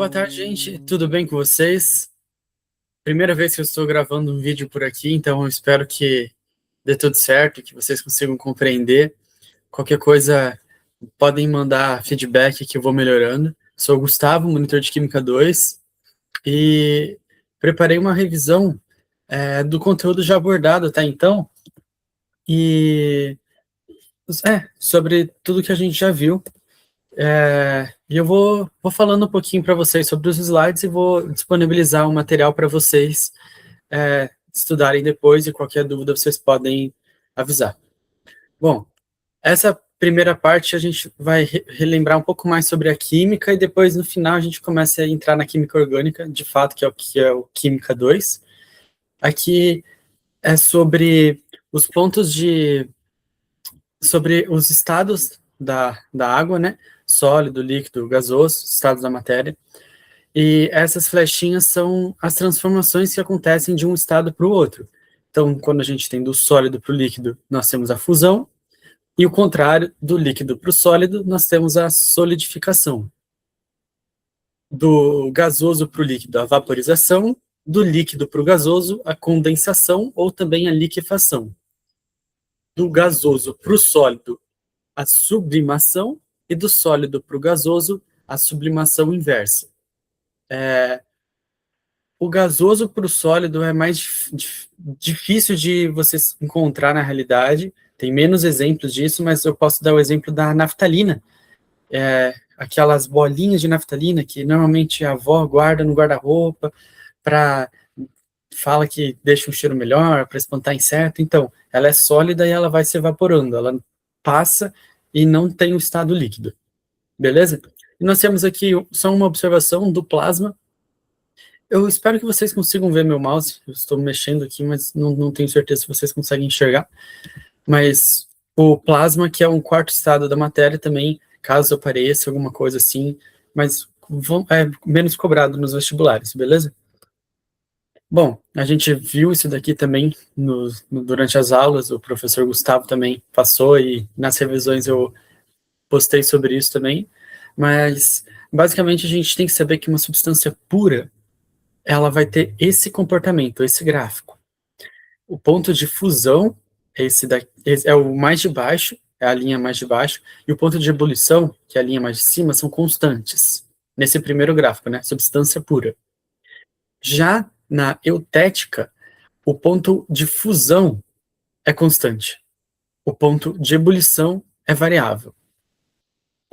Boa tarde, gente. Tudo bem com vocês? Primeira vez que eu estou gravando um vídeo por aqui, então eu espero que dê tudo certo, que vocês consigam compreender. Qualquer coisa, podem mandar feedback que eu vou melhorando. Sou o Gustavo, monitor de Química 2, e preparei uma revisão do conteúdo já abordado até então, e sobre tudo que a gente já viu. E eu vou falando um pouquinho para vocês sobre os slides e vou disponibilizar um material para vocês estudarem depois, e qualquer dúvida vocês podem avisar. Bom, essa primeira parte a gente vai relembrar um pouco mais sobre a química, e depois no final a gente começa a entrar na química orgânica, de fato, que é o Química 2. Aqui é sobre os pontos sobre os estados da água, né? Sólido, líquido, gasoso, estados da matéria. E essas flechinhas são as transformações que acontecem de um estado para o outro. Então, quando a gente tem do sólido para o líquido, nós temos a fusão, e o contrário, do líquido para o sólido, nós temos a solidificação. Do gasoso para o líquido, a vaporização; do líquido para o gasoso, a condensação ou também a liquefação; do gasoso para o sólido, a sublimação; e do sólido para o gasoso, a sublimação inversa. O gasoso para o sólido é mais difícil de você encontrar na realidade, tem menos exemplos disso, mas eu posso dar o exemplo da naftalina. Aquelas bolinhas de naftalina que normalmente a avó guarda no guarda-roupa, fala que deixa um cheiro melhor, para espantar inseto. Então, ela é sólida e ela vai se evaporando, ela passa e não tem o estado líquido. Beleza? E nós temos aqui só uma observação do plasma. Eu espero que vocês consigam ver meu mouse. Eu estou mexendo aqui, mas não tenho certeza se vocês conseguem enxergar. Mas o plasma, que é um quarto estado da matéria também, caso apareça alguma coisa assim, mas é menos cobrado nos vestibulares, beleza? Bom, a gente viu isso daqui também durante as aulas, o professor Gustavo também passou, e nas revisões eu postei sobre isso também, mas basicamente a gente tem que saber que uma substância pura, ela vai ter esse comportamento, esse gráfico. O ponto de fusão esse é o mais de baixo, é a linha mais de baixo, e o ponto de ebulição, que é a linha mais de cima, são constantes, nesse primeiro gráfico, né, substância pura. Já na eutética, o ponto de fusão é constante, o ponto de ebulição é variável.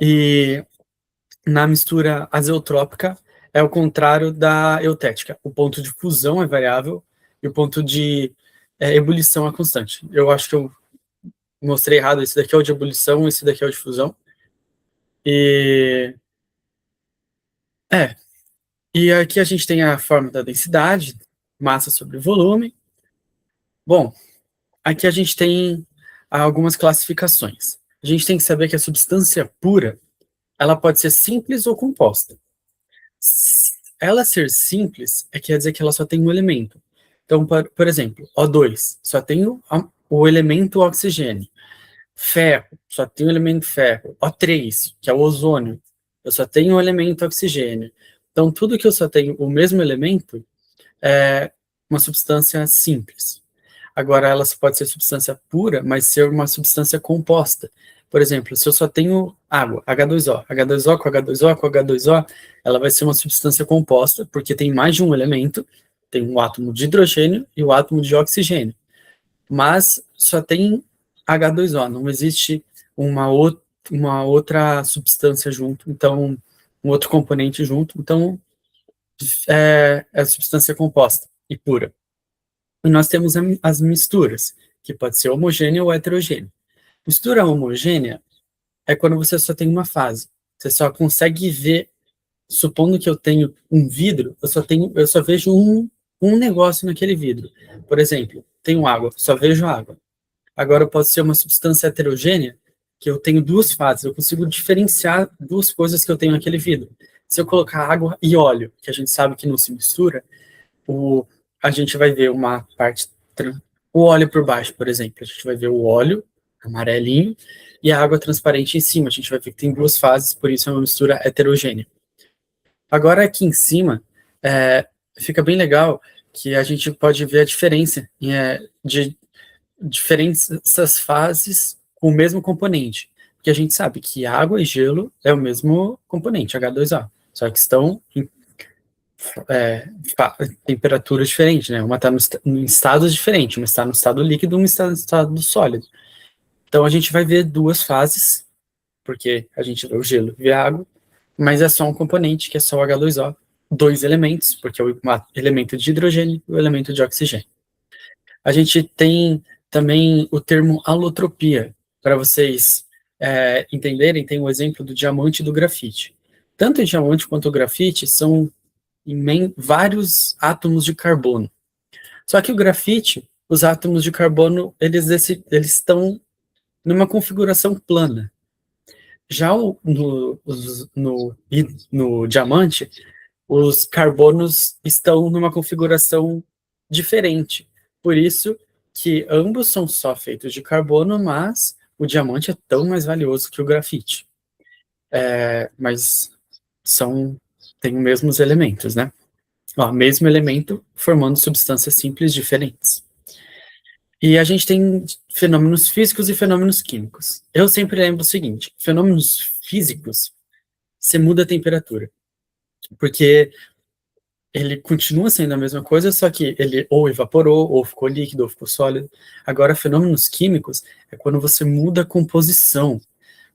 E na mistura azeotrópica é o contrário da eutética. O ponto de fusão é variável e o ponto de ebulição é constante. Eu acho que eu mostrei errado. Esse daqui é o de ebulição, esse daqui é o de fusão. E aqui a gente tem a fórmula da densidade, massa sobre volume. Bom, aqui a gente tem algumas classificações. A gente tem que saber que a substância pura, ela pode ser simples ou composta. Ela ser simples quer dizer que ela só tem um elemento. Então, por exemplo, O2 só tem o elemento oxigênio. Ferro só tem o elemento ferro. O3, que é o ozônio, eu só tenho o elemento oxigênio. Então, tudo que eu só tenho o mesmo elemento é uma substância simples. Agora, ela pode ser substância pura, mas ser uma substância composta. Por exemplo, se eu só tenho água, H2O, H2O com H2O com H2O, ela vai ser uma substância composta, porque tem mais de um elemento, tem um átomo de hidrogênio e o átomo de oxigênio. Mas só tem H2O, não existe uma outra substância junto, então, um outro componente junto, então é substância composta e pura. E nós temos as misturas, que pode ser homogênea ou heterogênea. Mistura homogênea é quando você só tem uma fase. Você só consegue ver, supondo que eu tenho um vidro, eu só vejo um negócio naquele vidro. Por exemplo, tenho água, só vejo água. Agora, pode ser uma substância heterogênea, que eu tenho duas fases, eu consigo diferenciar duas coisas que eu tenho naquele vidro. Se eu colocar água e óleo, que a gente sabe que não se mistura, a gente vai ver uma parte, o óleo por baixo, por exemplo, a gente vai ver o óleo amarelinho e a água transparente em cima, a gente vai ver que tem duas fases, por isso é uma mistura heterogênea. Agora aqui em cima, fica bem legal que a gente pode ver a diferença de diferentes essas fases com o mesmo componente. Porque a gente sabe que água e gelo é o mesmo componente, H2O, só que estão em temperaturas diferentes, né? Uma está em estados diferentes, uma está no estado líquido, uma está no estado sólido. Então a gente vai ver duas fases, porque a gente vê o gelo e a água, mas é só um componente, que é só o H2O, dois elementos, porque é o elemento de hidrogênio e o elemento de oxigênio. A gente tem também o termo alotropia, para vocês entenderem, tem o exemplo do diamante e do grafite. Tanto o diamante quanto o grafite são vários átomos de carbono. Só que o grafite, os átomos de carbono, eles estão numa configuração plana. Já no diamante, os carbonos estão numa configuração diferente. Por isso que ambos são só feitos de carbono, mas o diamante é tão mais valioso que o grafite. Mas têm os mesmos elementos, né? Mesmo elemento formando substâncias simples diferentes. E a gente tem fenômenos físicos e fenômenos químicos. Eu sempre lembro o seguinte: fenômenos físicos, você muda a temperatura, porque ele continua sendo a mesma coisa, só que ele ou evaporou, ou ficou líquido, ou ficou sólido. Agora, fenômenos químicos é quando você muda a composição,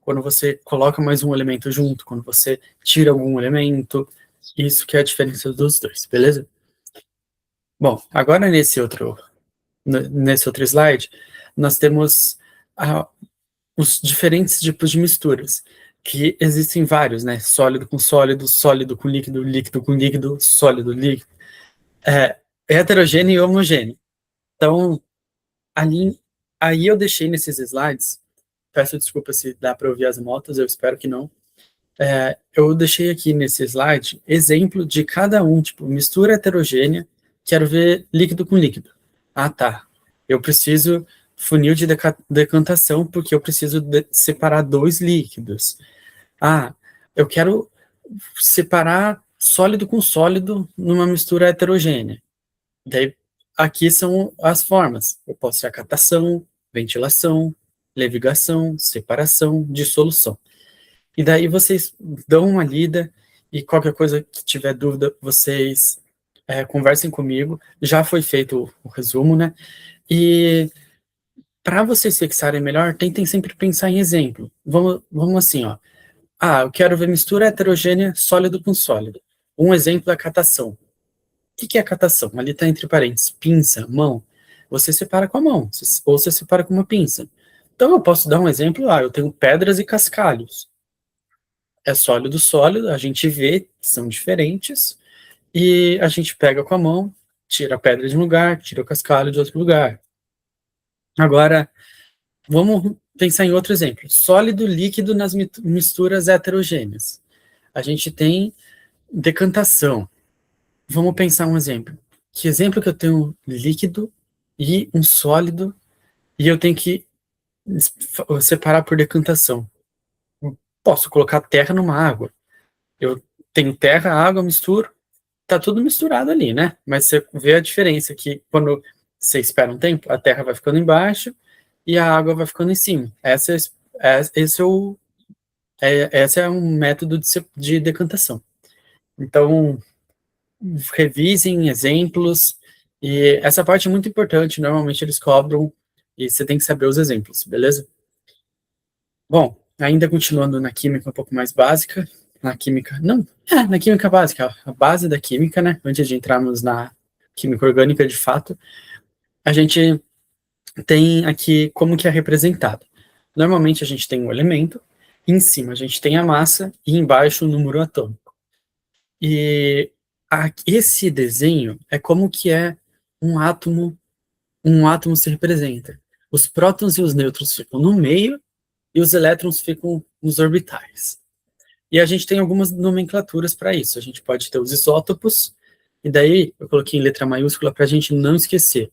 quando você coloca mais um elemento junto, quando você tira algum elemento. Isso que é a diferença dos dois, beleza? Bom, agora nesse outro slide, nós temos os diferentes tipos de misturas, que existem vários, né? Sólido com sólido, sólido com líquido, líquido com líquido, sólido, líquido. Heterogêneo e homogêneo. Então, aí eu deixei nesses slides, peço desculpa se dá para ouvir as motos, eu espero que não. Eu deixei aqui nesse slide exemplo de cada um, tipo, mistura heterogênea, quero ver líquido com líquido. Tá. Eu preciso funil de decantação porque eu preciso separar dois líquidos. Eu quero separar sólido com sólido numa mistura heterogênea. Daí, aqui são as formas. Eu posso ter acatação, ventilação, levigação, separação, dissolução. E daí vocês dão uma lida e qualquer coisa que tiver dúvida, vocês conversem comigo. Já foi feito o resumo, né? E para vocês fixarem melhor, tentem sempre pensar em exemplo. Vamos assim, ó. Eu quero ver mistura heterogênea sólido com sólido. Um exemplo é a catação. O que é a catação? Ali está entre parênteses, pinça, mão. Você separa com a mão, ou você separa com uma pinça. Então eu posso dar um exemplo, eu tenho pedras e cascalhos. É sólido, sólido, a gente vê que são diferentes, e a gente pega com a mão, tira a pedra de um lugar, tira o cascalho de outro lugar. Agora, vamos pensar em outro exemplo. Sólido, líquido nas misturas heterogêneas. A gente tem decantação. Vamos pensar um exemplo. Que exemplo que eu tenho líquido e um sólido e eu tenho que separar por decantação? Posso colocar terra numa água. Eu tenho terra, água, misturo, tá tudo misturado ali, né? Mas você vê a diferença que quando você espera um tempo, a terra vai ficando embaixo e a água vai ficando em cima. Esse é um método de decantação. Então, revisem exemplos, e essa parte é muito importante, normalmente eles cobram, e você tem que saber os exemplos, beleza? Bom, ainda continuando na química um pouco mais básica, na química básica, a base da química, né, antes de entrarmos na química orgânica de fato, a gente tem aqui como que é representado. Normalmente a gente tem um elemento, em cima a gente tem a massa e embaixo o número atômico. E esse desenho é como que é um átomo se representa. Os prótons e os nêutrons ficam no meio e os elétrons ficam nos orbitais. E a gente tem algumas nomenclaturas para isso. A gente pode ter os isótopos, e daí eu coloquei em letra maiúscula para a gente não esquecer.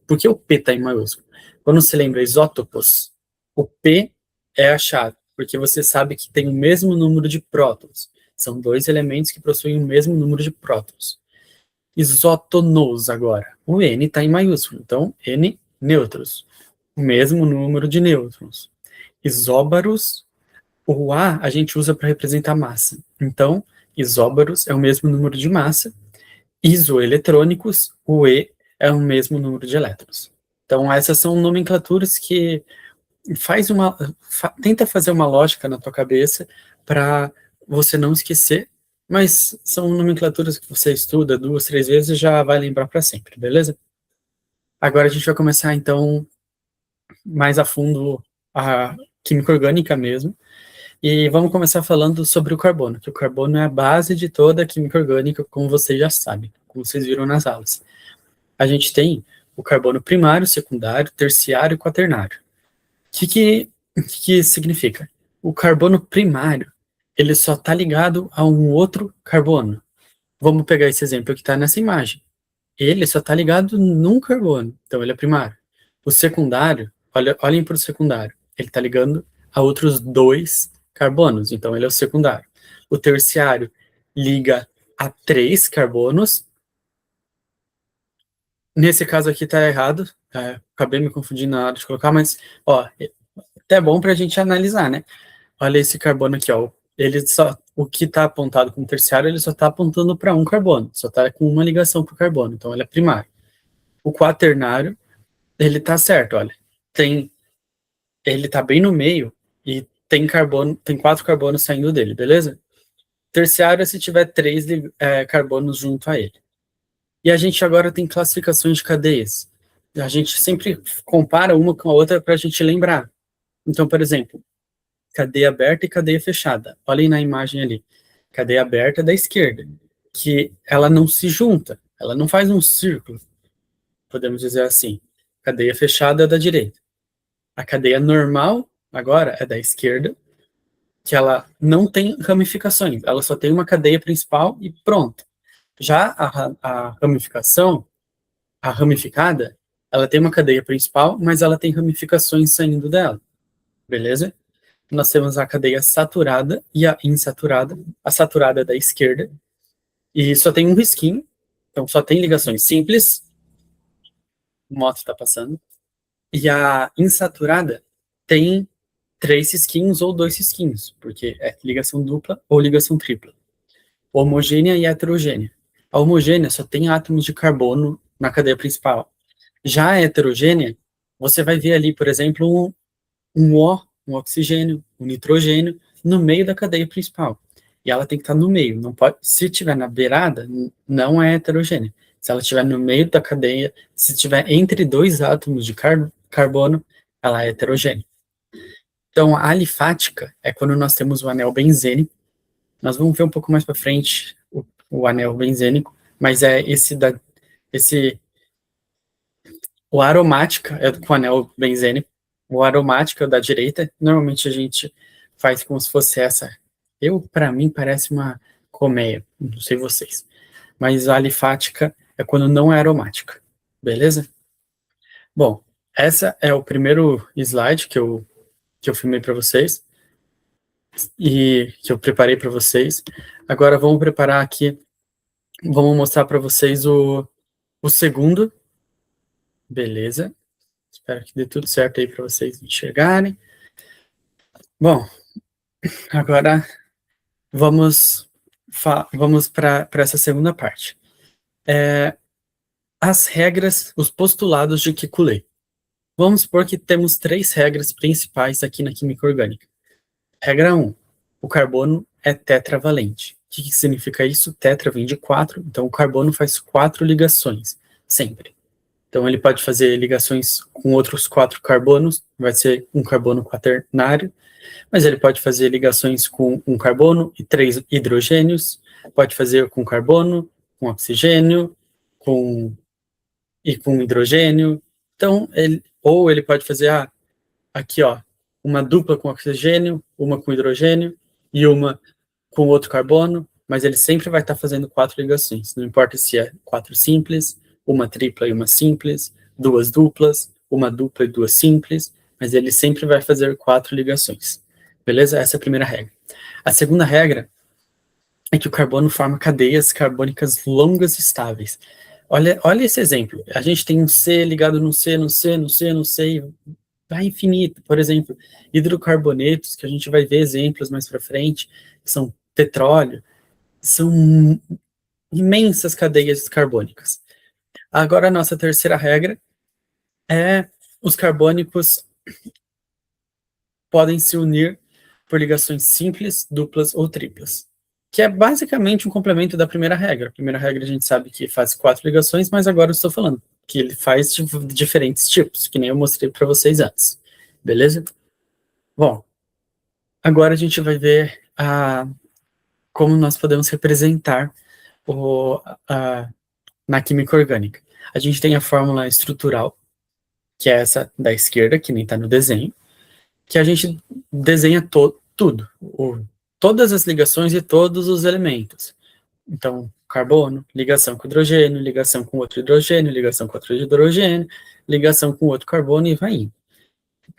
Por que o P está em maiúsculo? Quando você lembra isótopos, o P é a chave, porque você sabe que tem o mesmo número de prótons. São dois elementos que possuem o mesmo número de prótons. Isótonos agora. O N está em maiúsculo, então N nêutrons. O mesmo número de nêutrons. Isóbaros, o A gente usa para representar massa. Então, isóbaros é o mesmo número de massa. Isoeletrônicos, o E é o mesmo número de elétrons. Então, essas são nomenclaturas que tenta fazer uma lógica na tua cabeça para você não esquecer, mas são nomenclaturas que você estuda 2, 3 vezes e já vai lembrar para sempre, beleza? Agora a gente vai começar, então, mais a fundo a química orgânica mesmo, e vamos começar falando sobre o carbono, que o carbono é a base de toda a química orgânica, como vocês já sabem, como vocês viram nas aulas. A gente tem o carbono primário, secundário, terciário e quaternário. O que significa? O carbono primário, ele só está ligado a um outro carbono. Vamos pegar esse exemplo que está nessa imagem. Ele só está ligado num carbono, então ele é primário. O secundário, olhem para o secundário, ele está ligando a outros 2 carbonos, então ele é o secundário. O terciário liga a 3 carbonos. Nesse caso aqui está errado, acabei me confundindo na hora de colocar, mas ó, até bom para a gente analisar, né? Olha esse carbono aqui, ó. O que está apontado como terciário, ele só está apontando para um carbono, só está com uma ligação para o carbono, então ele é primário. O quaternário, ele está certo, olha. Ele está bem no meio e tem 4 carbonos saindo dele, beleza? Terciário é se tiver 3 carbonos junto a ele. E a gente agora tem classificações de cadeias. A gente sempre compara uma com a outra para a gente lembrar. Então, por exemplo, cadeia aberta e cadeia fechada. Olhem na imagem ali. Cadeia aberta é da esquerda, que ela não se junta, ela não faz um círculo, podemos dizer assim. Cadeia fechada é da direita. A cadeia normal, agora, é da esquerda, que ela não tem ramificações, ela só tem uma cadeia principal e pronto. Já a ramificada, ela tem uma cadeia principal, mas ela tem ramificações saindo dela, beleza? Nós temos a cadeia saturada e a insaturada. A saturada é da esquerda, e só tem um risquinho, então só tem ligações simples. A moto está passando. E a insaturada tem 3 risquinhos ou 2 risquinhos, porque é ligação dupla ou ligação tripla. Homogênea e heterogênea. A homogênea só tem átomos de carbono na cadeia principal. Já a heterogênea, você vai ver ali, por exemplo, um oxigênio, um nitrogênio, no meio da cadeia principal. E ela tem que estar no meio. Não pode, se estiver na beirada, não é heterogênea. Se ela estiver no meio da cadeia, se estiver entre 2 átomos de carbono, ela é heterogênea. Então, a alifática é quando nós temos o anel benzênico. Nós vamos ver um pouco mais para frente o anel benzênico, mas é o aromática é com o anel benzênico. O aromático é o da direita. Normalmente a gente faz como se fosse essa. Para mim, parece uma colmeia. Não sei vocês. Mas a alifática é quando não é aromática. Beleza? Bom, essa é o primeiro slide que eu filmei para vocês. E que eu preparei para vocês. Agora vamos preparar aqui. Vamos mostrar para vocês o segundo. Beleza? Espero que dê tudo certo aí para vocês enxergarem. Bom, agora vamos para essa segunda parte. As regras, os postulados de Kekulé. Vamos supor que temos 3 regras principais aqui na química orgânica. Regra 1. O carbono é tetravalente. O que significa isso? Tetra vem de 4, então o carbono faz 4 ligações, sempre. Então ele pode fazer ligações com outros 4 carbonos, vai ser um carbono quaternário, mas ele pode fazer ligações com um carbono e 3 hidrogênios, pode fazer com carbono, com oxigênio, com hidrogênio. Então, ele pode fazer, aqui, ó, uma dupla com oxigênio, uma com hidrogênio e uma com outro carbono, mas ele sempre vai estar fazendo 4 ligações, não importa se é 4 simples, uma tripla e uma simples, 2 duplas, uma dupla e 2 simples, mas ele sempre vai fazer 4 ligações. Beleza? Essa é a primeira regra. A segunda regra é que o carbono forma cadeias carbônicas longas e estáveis. Olha esse exemplo. A gente tem um C ligado no C, no C, no C, no C, e vai infinito. Por exemplo, hidrocarbonetos, que a gente vai ver exemplos mais para frente, que são petróleo, são imensas cadeias carbônicas. Agora, a nossa terceira regra é os carbônicos podem se unir por ligações simples, duplas ou triplas, que é basicamente um complemento da primeira regra. A primeira regra a gente sabe que faz 4 ligações, mas agora eu estou falando que ele faz de diferentes tipos, que nem eu mostrei para vocês antes. Beleza? Bom, agora a gente vai ver como nós podemos representar na química orgânica. A gente tem a fórmula estrutural, que é essa da esquerda, que nem está no desenho, que a gente desenha tudo, todas as ligações e todos os elementos. Então, carbono, ligação com hidrogênio, ligação com outro hidrogênio, ligação com outro hidrogênio, ligação com outro carbono e vai indo.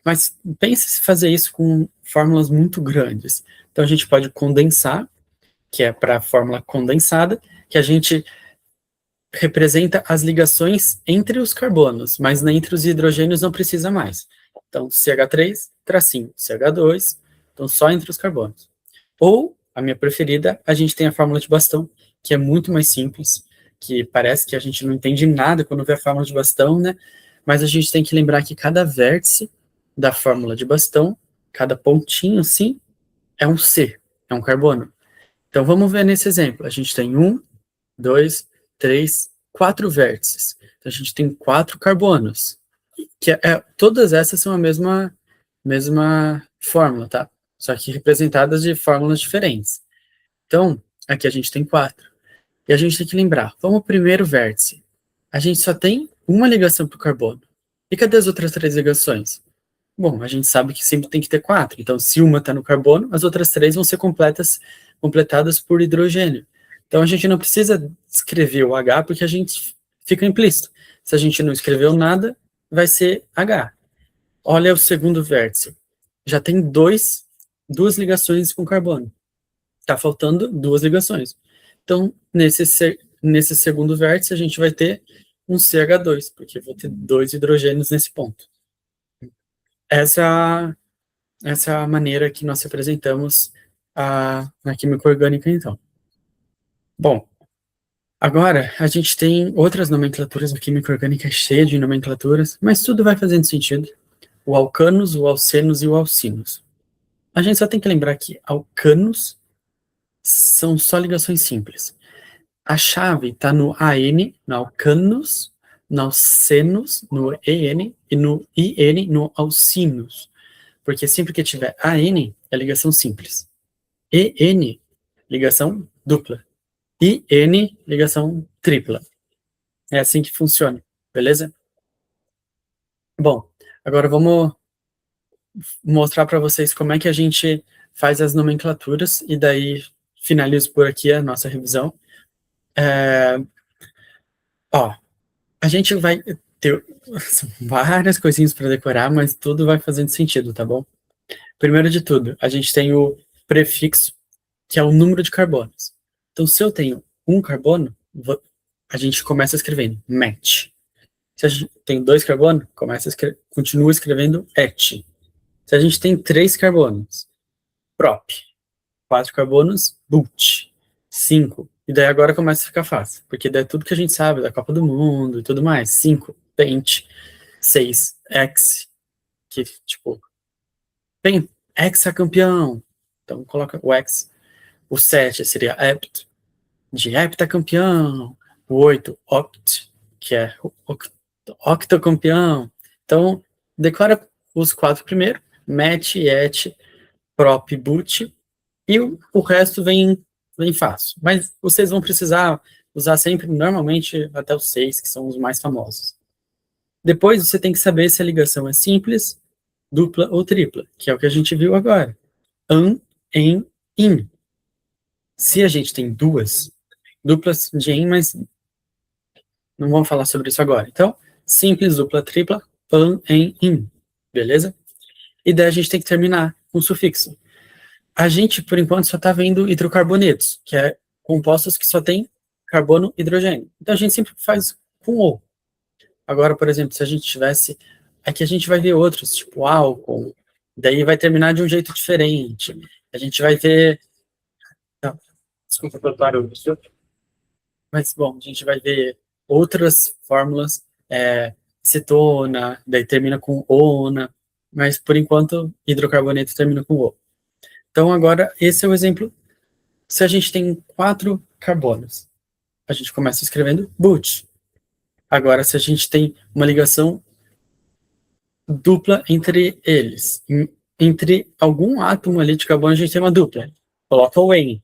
Mas pense se fazer isso com fórmulas muito grandes. Então, a gente pode condensar, que é para a fórmula condensada, que a gente representa as ligações entre os carbonos, mas entre os hidrogênios não precisa mais. Então, CH3, tracinho, CH2, então só entre os carbonos. Ou, a minha preferida, a gente tem a fórmula de bastão, que é muito mais simples, que parece que a gente não entende nada quando vê a fórmula de bastão, né? Mas a gente tem que lembrar que cada vértice da fórmula de bastão, cada pontinho, assim, é um C, é um carbono. Então, vamos ver nesse exemplo. A gente tem 1, 2, 3, 4 vértices. Então, a gente tem 4 carbonos. Todas essas são a mesma fórmula, tá? Só que representadas de fórmulas diferentes. Então, aqui a gente tem 4. E a gente tem que lembrar, vamos ao primeiro vértice. A gente só tem uma ligação para o carbono. E cadê as outras 3 ligações? Bom, a gente sabe que sempre tem que ter 4. Então, se uma está no carbono, as outras 3 vão ser completadas por hidrogênio. Então, a gente não precisa escrever o H, porque a gente fica implícito. Se a gente não escreveu nada, vai ser H. Olha o segundo vértice. Já tem duas ligações com carbono. Está faltando 2 ligações. Então, nesse segundo vértice, a gente vai ter um CH2, porque vou ter 2 hidrogênios nesse ponto. Essa é a maneira que nós representamos na química orgânica, então. Bom, agora a gente tem outras nomenclaturas, a química orgânica é cheia de nomenclaturas, mas tudo vai fazendo sentido. O alcanos, o alcenos e o alcinos. A gente só tem que lembrar que alcanos são só ligações simples. A chave está no AN, no alcanos, no alcenos, no EN e no IN, no alcinos. Porque sempre que tiver AN, é ligação simples. EN, ligação dupla. IN, ligação tripla. É assim que funciona, beleza? Bom, agora vamos mostrar para vocês como é que a gente faz as nomenclaturas e daí finalizo por aqui a nossa revisão. A gente vai ter várias coisinhas para decorar, mas tudo vai fazendo sentido, tá bom? Primeiro de tudo, a gente tem o prefixo, que é o número de carbonos. Então, se eu tenho um carbono, a gente começa escrevendo met. Se a gente tem 2 carbonos, continua escrevendo et. Se a gente tem 3 carbonos, prop. 4 carbonos, but. 5. E daí agora começa a ficar fácil, porque daí é tudo que a gente sabe da Copa do Mundo e tudo mais. 5, pent. 6, hex, que tipo, tem hexacampeão. Então coloca o hex. O 7 seria hept, de heptacampeão. O 8, oct, que é octacampeão. Então, decora os 4 primeiro, met, et, prop, but, e o resto vem fácil. Mas vocês vão precisar usar sempre, normalmente, até os 6, que são os mais famosos. Depois, você tem que saber se a ligação é simples, dupla ou tripla, que é o que a gente viu agora. An, em, in. Se a gente tem duplas de em, mas não vamos falar sobre isso agora. Então, simples, dupla, tripla, an, em, in. Beleza? E daí a gente tem que terminar com sufixo. a gente, por enquanto, só está vendo hidrocarbonetos, que é compostos que só tem carbono e hidrogênio. Então, a gente sempre faz com O. Agora, por exemplo, se a gente tivesse... Aqui a gente vai ver outros, tipo álcool, daí vai terminar de um jeito diferente. A gente vai ver... Não, desculpa pelo barulho. Mas, bom, a gente vai ver outras fórmulas, cetona, daí termina com ona, mas, por enquanto, hidrocarboneto termina com O. Então, agora, esse é o exemplo. Se a gente tem 4 carbonos, a gente começa escrevendo but. Agora, se a gente tem uma ligação dupla entre eles, entre algum átomo ali de carbono, a gente tem uma dupla. Coloca o en.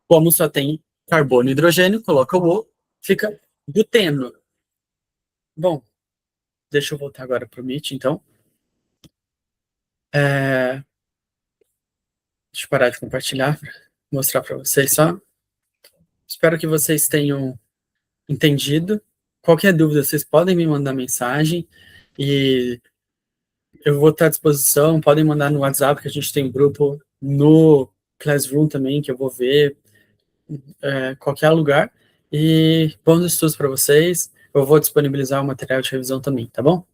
Como só tem carbono e hidrogênio, coloca o O, fica buteno. Bom, deixa eu voltar agora para o Meet, então. Deixa eu parar de compartilhar, para mostrar para vocês só. Espero que vocês tenham entendido. Qualquer dúvida, vocês podem me mandar mensagem e eu vou estar à disposição. Podem mandar no WhatsApp, que a gente tem um grupo, no Classroom também, que eu vou ver, qualquer lugar. E bons estudos para vocês. Eu vou disponibilizar o material de revisão também, tá bom?